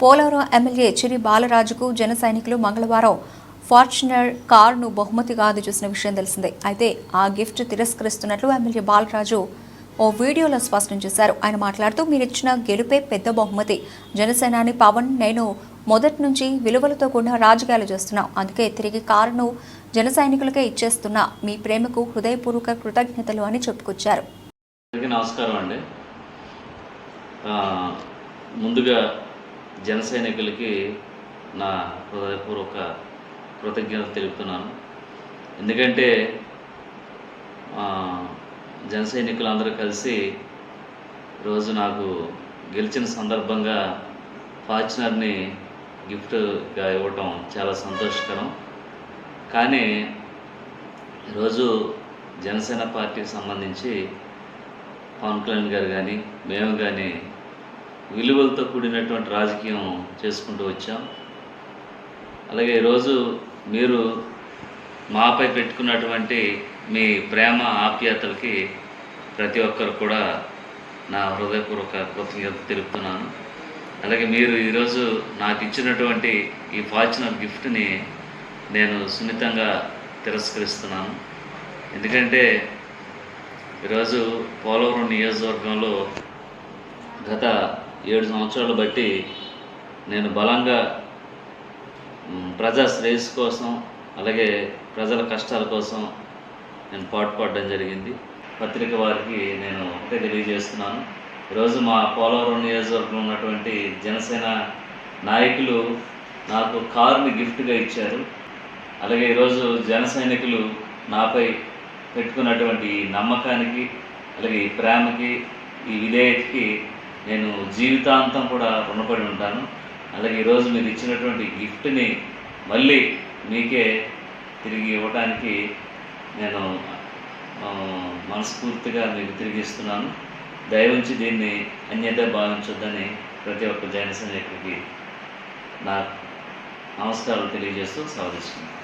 Polavaram MLA చిరి బాలరాజుకు జన సైనికులు మంగళవారం ఫార్చునర్ కారును బహుమతిగా అందజేసిన విషయం తెలిసిందే. అయితే ఆ గిఫ్ట్ తిరస్కరిస్తున్నట్లు ఎమ్మెల్యే బాలరాజు ఓ వీడియోలో స్పష్టం చేశారు. ఆయన మాట్లాడుతూ, మీరిచ్చిన గెలుపే పెద్ద బహుమతి. జనసేనాని పవన్, నేను మొదటి నుంచి విలువలతో కూడిన రాజకీయాలు చేస్తున్నాం. అందుకే తిరిగి కారును జన సైనికులకే ఇచ్చేస్తున్నా. మీ ప్రేమకు హృదయపూర్వక కృతజ్ఞతలు అని చెప్పుకొచ్చారు. నమస్కారం అండి. ముందుగా జన సైనికులకి నా హృదయపూర్వక కృతజ్ఞతలు తెలుపుతున్నాను. ఎందుకంటే జన సైనికులందరూ కలిసి రోజు నాకు గెలిచిన సందర్భంగా ఫార్చునర్ని గిఫ్ట్గా ఇవ్వటం చాలా సంతోషకరం. కానీ ఈరోజు జనసేన పార్టీకి సంబంధించి పవన్ కళ్యాణ్ గారు కానీ మేము కానీ విలువలతో కూడినటువంటి రాజకీయం చేసుకుంటూ వచ్చాం. అలాగే ఈరోజు మీరు మాపై పెట్టుకున్నటువంటి మీ ప్రేమ ఆప్యాయతలకి ప్రతి ఒక్కరు కూడా నా హృదయపూర్వక కృతజ్ఞత తెలుపుతున్నాను. అలాగే మీరు ఈరోజు నాకు ఇచ్చినటువంటి ఈ ఫార్చునర్ గిఫ్ట్ని నేను సున్నితంగా తిరస్కరిస్తున్నాను. ఎందుకంటే ఈరోజు పోలవరం నియోజకవర్గంలో గత 7 సంవత్సరాలు బట్టి నేను బలంగా ప్రజా శ్రేయస్సు కోసం, అలాగే ప్రజల కష్టాల కోసం నేను పాటుపడడం జరిగింది. పత్రిక వారికి నేను ఒకటే తెలియజేస్తున్నాను. ఈరోజు మా పోలవరం నియోజకవర్గంలో ఉన్నటువంటి జనసేన నాయకులు నాకు కారుని గిఫ్ట్గా ఇచ్చారు. అలాగే ఈరోజు జన సైనికులు నాపై పెట్టుకున్నటువంటి నమ్మకానికి, అలాగే ఈ ప్రేమకి, ఈ విధేయతకి నేను జీవితాంతం కూడా రుణపడి ఉంటాను. అలాగే ఈరోజు మీరు ఇచ్చినటువంటి గిఫ్ట్ని మళ్ళీ మీకే తిరిగి ఇవ్వడానికి నేను మనస్ఫూర్తిగా మీకు తిరిగి ఇస్తున్నాను. దయవుంచి దీన్ని అన్యత భావించొద్దని ప్రతి ఒక్క జన సైనికుడికి నా నమస్కారాలు తెలియజేస్తూ సెలవు తీసుకున్నాను.